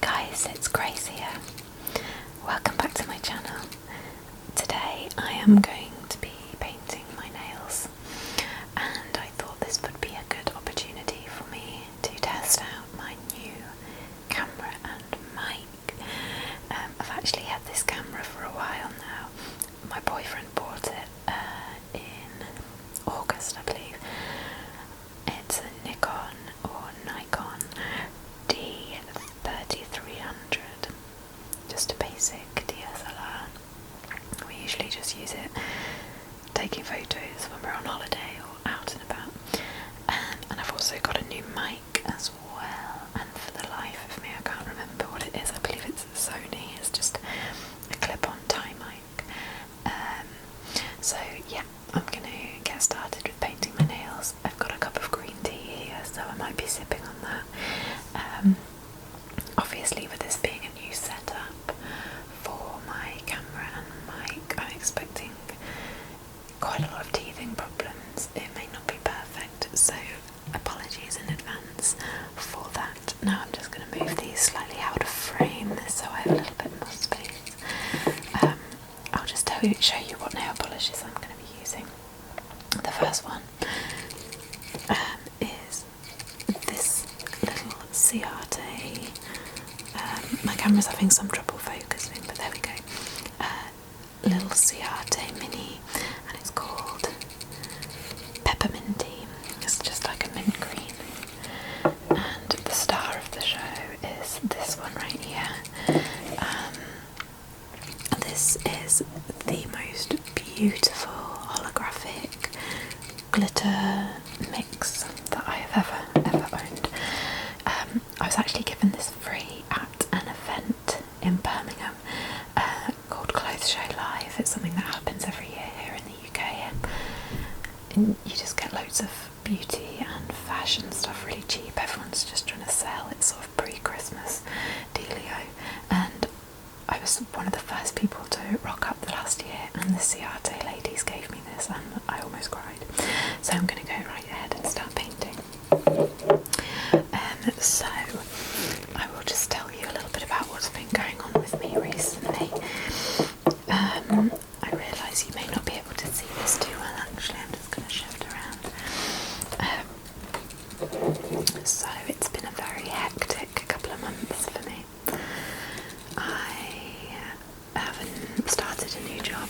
guys, it's Grace here. Welcome back to my channel. Today I am going to be painting my nails, and I thought this would be a good opportunity for me to test out my new camera and mic. I've actually had this camera for a while now. My boyfriend bought it in August, I believe. It's a Nikon or Nikon D3300, just a basic DSLR. We usually just use it taking photos when we're on holiday or out and about. And I've also got a new mic as well, and for the life of me I can't remember what it is. I believe it's a Sony. It's just a clip-on tie mic. So yeah, I'm gonna get started with painting my nails. I've got a cup of green tea here, so I might be sipping on that. Obviously, with this being a new setup for my camera and mic, I'm expecting quite a lot of teething problems. It may not be perfect, so apologies in advance for that. Now I'm just going to move these slightly out of frame so I have a little bit more space. I'll just show you what nail polishes I'm going to be using. The first one is this little Ciaté. My camera's having some trouble focusing, but there we go. Little Ciaté mini, and it's called Pepperminty. It's just like a mint green. And the star of the show is this one right here. This is the most beautiful holographic glitter mix that I have ever owned. I was actually given this free at an event in Birmingham called Clothes Show Live. It's something that happens every year here in the UK, and you just get loads of beauty and fashion stuff really cheap. Everyone's just trying to sell. It's sort of pre-Christmas dealio, and I was one of the first people to rock up the last year, and the Ciaté ladies gave me this and I almost cried. So I'm going to go right ahead and start painting. So I will just tell you a little bit about what's been going on with me recently. I realise you may not be able to see this too well actually. I'm just going to shift around. So it's been a very hectic couple of months for me. I haven't started a new job.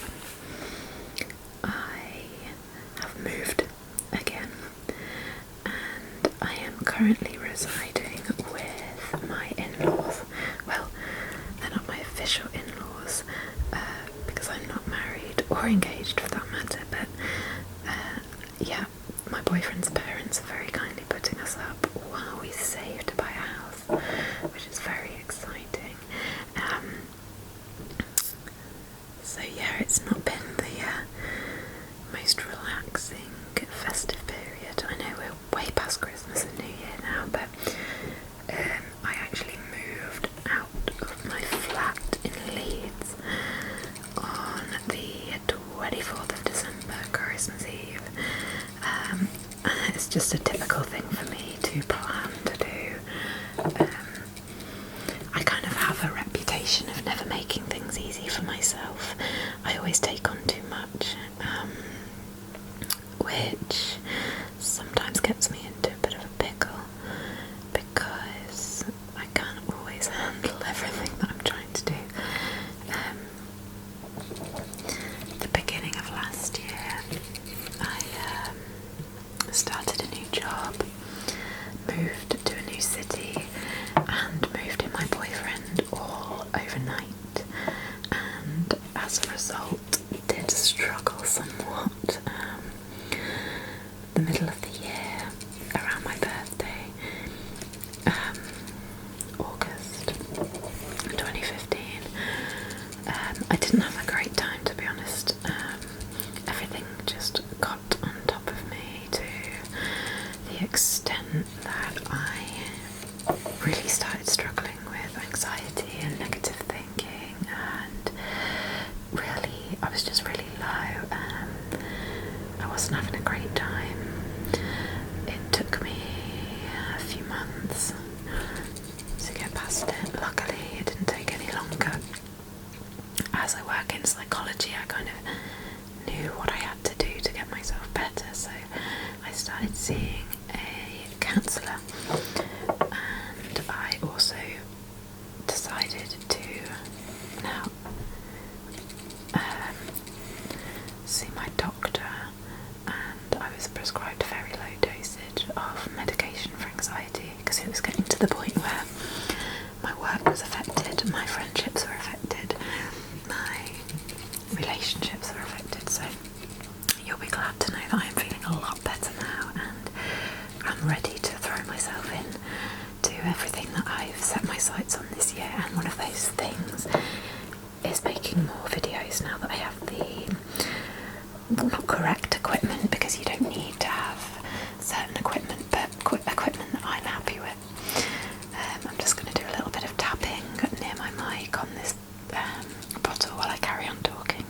I have moved again, and I am currently residing with my in-laws. Well, they're not my official in-laws because I'm not married or engaged for that matter, but yeah, my boyfriend's parents are very kindly putting us up while we save to buy a house, which is very exciting. So yeah, it's not been the most relaxing festive period. I know we're way past Christmas and New Year now, but I actually moved out of my flat in Leeds on the 24th of December, Christmas Eve. It's just a typical thing for me to plan to do. I kind of have a reputation of never making things easy for myself. I always take on too much, which sometimes gets me into a bit of a pickle because I can't always handle everything that I'm trying to do. At the beginning of last year, I started a new job, moved to a new city, and moved in my boyfriend all overnight, and as a result did struggle somewhat. The middle of the year, around my birthday, August 2015, I didn't have a great time, to be honest. Everything just got on top of me to the extent that I really started struggling with anxiety and negative thinking, and really, I was just really low, and I wasn't having a great time. It took me a few months to get past it. Luckily to the point where my work was affected, my friendships were affected, my relationships were affected. So you'll be glad to know that I'm feeling a lot better now, and I'm ready to throw myself in to everything that I've set my sights on this year. And one of those things is making more videos now that I have the, well, not correct equipment, because you don't need to have certain equipment, but equipment that I'm happy with. I'm just going to do a little bit of tapping near my mic on this bottle while I carry on talking.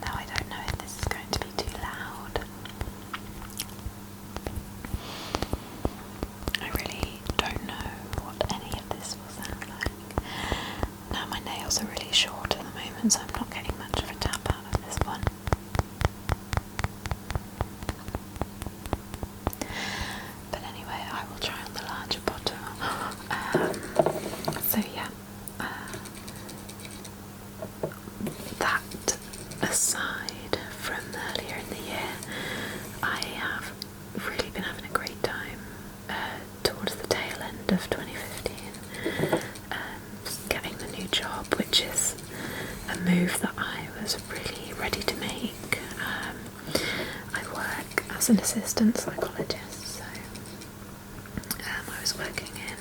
Now I don't know if this is going to be too loud. I really don't know what any of this will sound like. Now my nails are really short at the moment, so I'm not getting much of a tap out of this one. But anyway, I will try on the larger bottle. So yeah, that aside from earlier in the year, I have really been having a great time towards the tail end of 2015, getting the new job, which is a move that I was really ready to make. I work as an assistant psychologist, so I was working in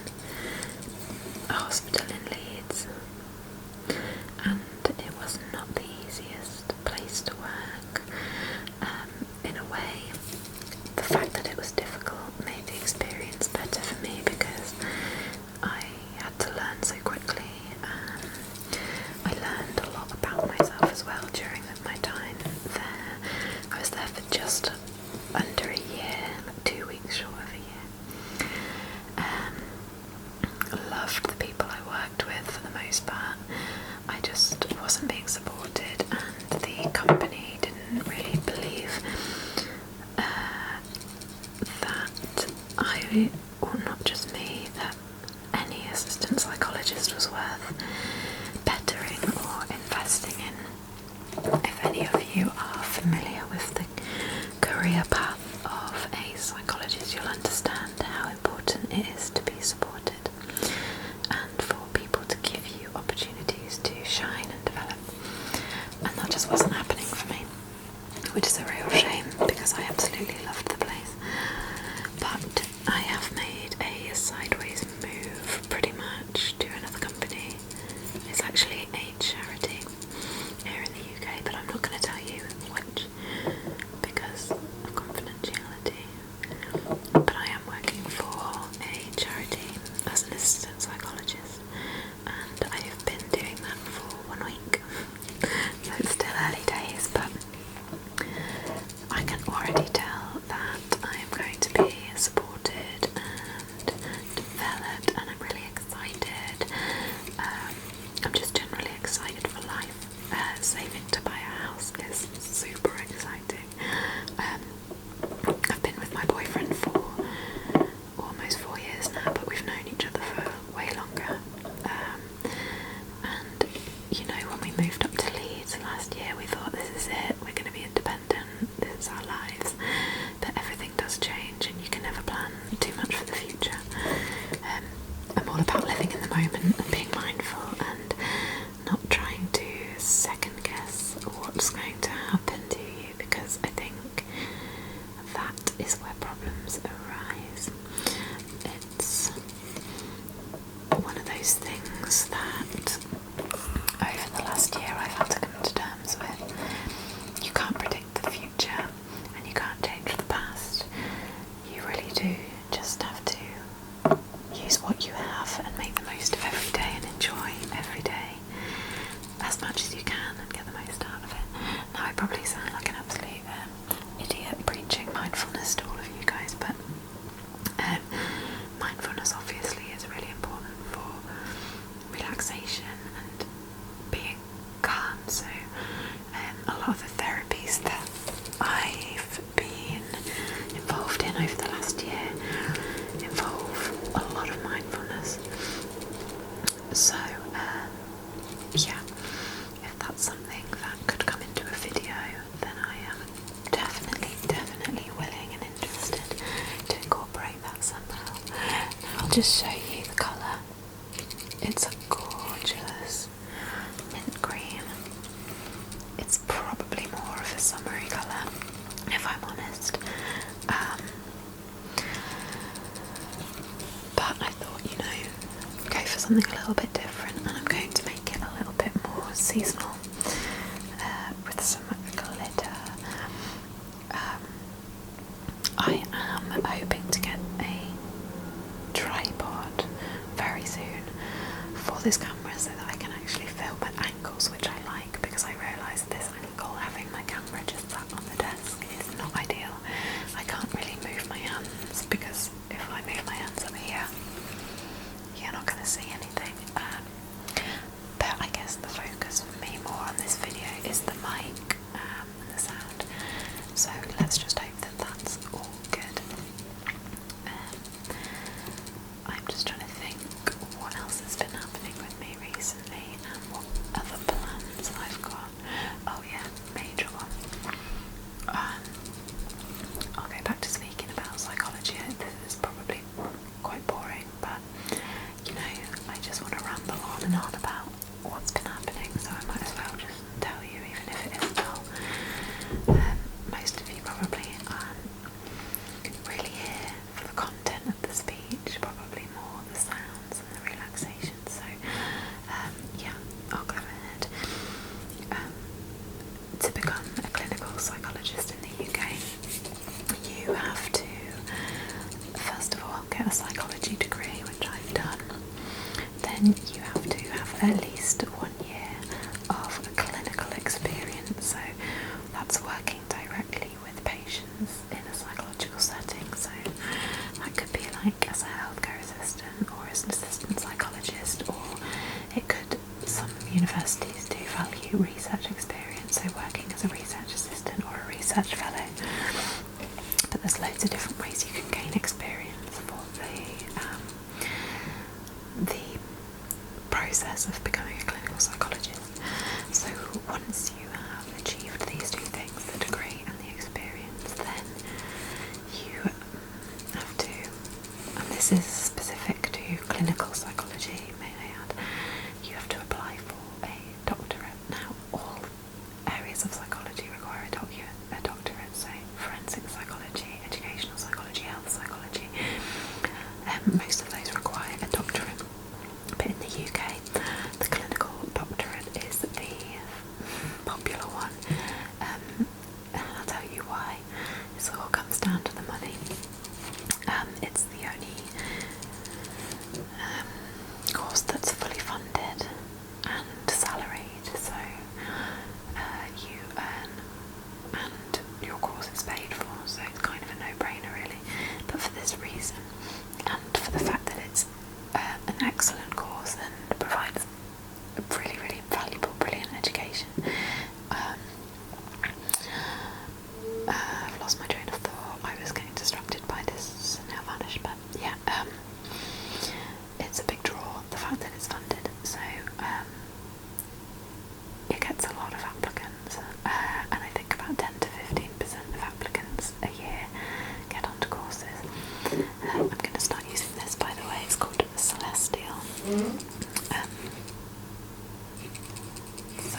a hospital in Leeds, and it was not the easiest place to work. In a way, the fact that it was difficult made the experience better for me, because I had to learn so quickly. I learned a lot about myself as well during my time there. I was there for just under a year, like 2 weeks short of a year. Loved the people I worked with for the most part. I just wasn't being supported, and the company didn't really believe that I, or not just me, that any assistant psychologist was worth bettering or investing in. If any of you are familiar with the career path of a psychologist, you'll understand how important it is to be supported and for people to give you opportunities to shine and develop. And that just wasn't happening for me, which is a real shame, because I absolutely loved the place. But I have made a sideways move pretty much to another company. It's actually a charity here in the UK, but I'm not going to tell you which because of confidentiality. But I am working for a charity as an assistant psychologist, and I have been doing that for 1 week. So it's still early days, but I can already tell that I am going to be supported and developed, and I'm really excited. I'm just generally excited for life. Saving to buy a house is super exciting. I've been with my boyfriend for almost 4 years now, but we've known each other for way longer. And you know, when we moved up to Leeds last year, we thought, this is it, we're going to be independent, this is our lives. But everything does change, and you can never plan too much for the future. I'm all about living in the moment and being mindful and not trying to second guess what's going to happen to you, because I think that is where problems arise. It's one of those things that over the last year I've had to come to terms with. You can't predict the future, and you can't change the past. You really do just have to use what you have and make the most of every day and enjoy every day as much as you can and get the most out of it. Now I probably sound like an absolute idiot preaching mindfulness to all of you guys, but mindfulness obviously is really important for relaxation and being calm. So a lot of the therapies that I've been involved in over the last year just show you the colour. It's a gorgeous mint green. It's probably more of a summery colour, if I'm honest. But I thought, you know, go for something a little bit different, and I'm going to make it a little bit more seasonal with some glitter. I am hoping to get a tripod very soon for this camera so that I can actually film at angles, which I like, because I realise this angle, having my camera just sat on the desk, is not ideal. I can't really move my hands, because if I move my hands up here, you're not going to see anything. But I guess the focus for me more on this video is the mic and the sound. So let's just hope that that's all good. I'm just trying to think what else has been happening with me recently and what other plans I've got. Oh yeah, major one. I'll go back to speaking about psychology. This is probably quite boring, but you know, I just want to ramble on and on about what's been happening, so I might as well just tell you, even if it is dull. Most of you probably aren't really here for the content of the speech, probably more the sounds and the relaxation, so yeah, I'll go ahead. To become a clinical psychologist in the UK, you have to, first of all, get a psychology degree, which I've done. Then you have to have at least 1 year of clinical experience, so that's working directly with patients in a psychological setting. So that could be like as a healthcare assistant or as an assistant psychologist, or it could, some universities do value research experience, so working as a research assistant or a research fellow. But there's loads of different ways you can gain experience for the process of becoming a clinical psychologist. So once you have achieved these two things, the degree and the experience, then you have to, and this is specific to clinical psychology, may I add, you have to apply for a doctorate. Now, all areas of psychology require a doctorate, so forensic psychology, educational psychology, health psychology, most of those require a doctorate. But in the UK, the clinical doctorate is the popular one, and I'll tell you why. This all comes down to the money. It's the only course that's fully funded and salaried, so you earn and your course is paid for, so it's kind of a no-brainer really. But for this reason, and for the fact that it's an excellent course and provides a really, really valuable, brilliant education. I've lost my train of thought. I was getting distracted by this and now vanished, but yeah, it's a big draw, the fact that it's funded, so it gets a lot of applicants, and I think about 10 to 15% of applicants a year get onto courses. I'm going to start using this, by the way. It's called Celestial. So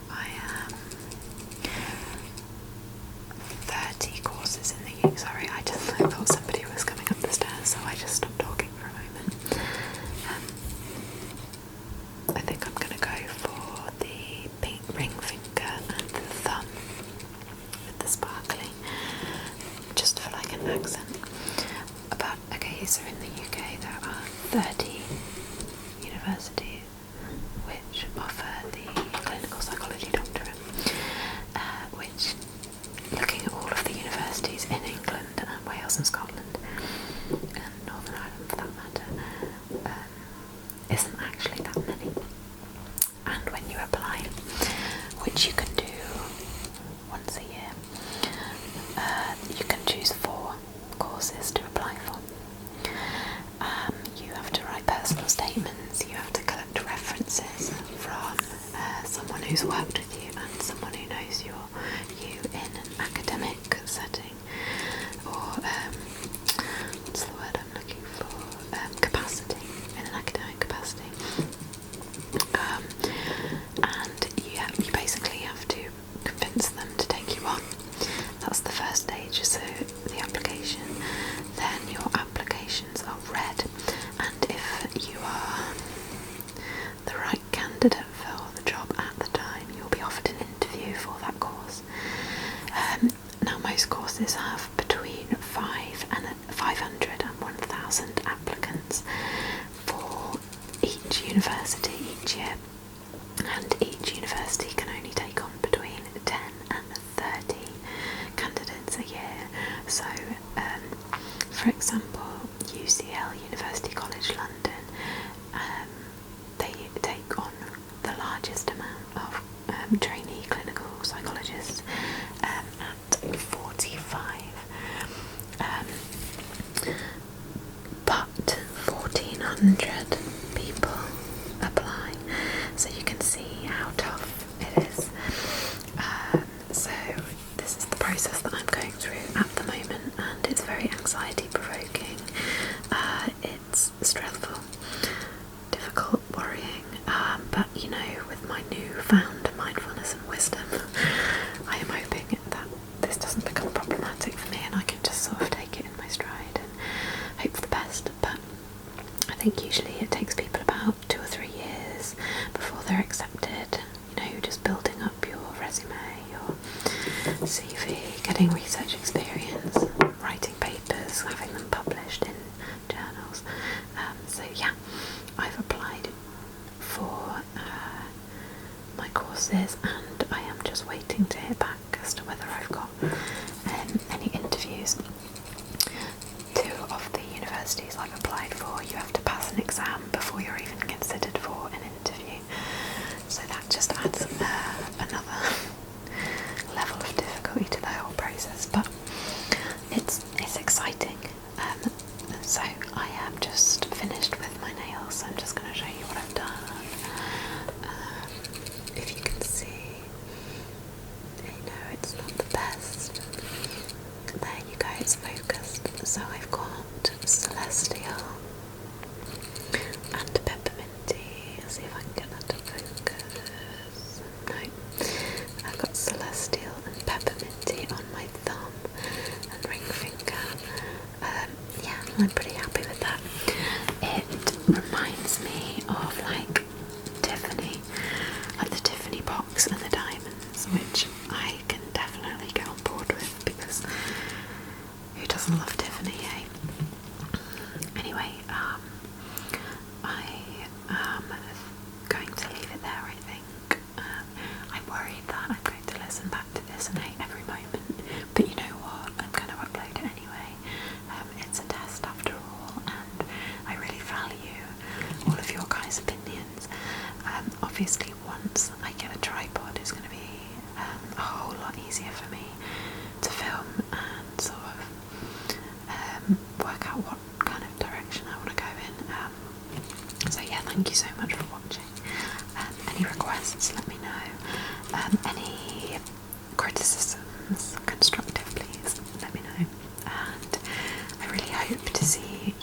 I am 30 courses in the UK. Sorry, I thought somebody was coming up the stairs, so I just stopped talking for a moment. I think I'm going to go for the pink ring finger and the thumb with the sparkly, just for like an accent. But okay, so in the UK there are 30 universities which offer the clinical psychology doctorate, which, looking at all of the universities in England and Wales and Scotland and Northern Ireland for that matter, isn't actually that many. And when you apply, which you can do once a year, you can choose 4 courses to apply for. You have to write personal statements, you have to collect references from someone who's worked with you and candidate for the job at the time, you'll be offered an interview for that course. Now most courses have between 500 and 1,000 applicants for each university each year, and each university can only take on between 10 and 30 candidates a year. So for example, UCL, University College London, they take on the largest amount of trainee clinical psychologists at 45, but 1,400 people apply, so you can see how tough it is. So this is the process that I'm going through at the moment, and it's very anxiety provoking. It's stressful, difficult, worrying, but you know, with my newfound mindfulness and wisdom, I am hoping that this doesn't become problematic for me and I can just sort of take it in my stride and hope for the best. But I think usually it takes people about 2 or 3 years before they're accepted. You know, just building up your resume, your CV, getting research experience, writing papers, having them published in journals. So yeah, I've applied for my courses and I am just waiting to hear back as to whether I've got any interviews. 2 of the universities I've applied for, you have to pass an exam before you're even considered for an interview, so that just adds another level of difficulty to the whole process, but it's exciting. So I am just finished with my nails, so I'm just going to show you what I've done. If you can see, you know, it's not the best. There you go, it's focused. So I've got Celestial and Pepperminty. See if I can get that to focus. No, I've got Celestial and Pepperminty on my thumb and ring finger. Yeah, I'm pretty happy with that. It reminds me of like Tiffany, like the Tiffany box and the diamonds, which I can definitely get on board with, because who doesn't love Tiffany, eh? Anyway, I am going to leave it there, I think. I'm worried that I'm going to listen back to this and hate every moment, but you know what, I'm going to upload it anyway. It's a test after all, and I really value all of your guys' opinions. Obviously once I get a tripod, it's going to be a whole lot easier for me to film and sort of work out what kind of direction I want to go in. So yeah, thank you so much for watching. Any requests, let me know. Any criticisms, constructive, please let me know. And I really hope to see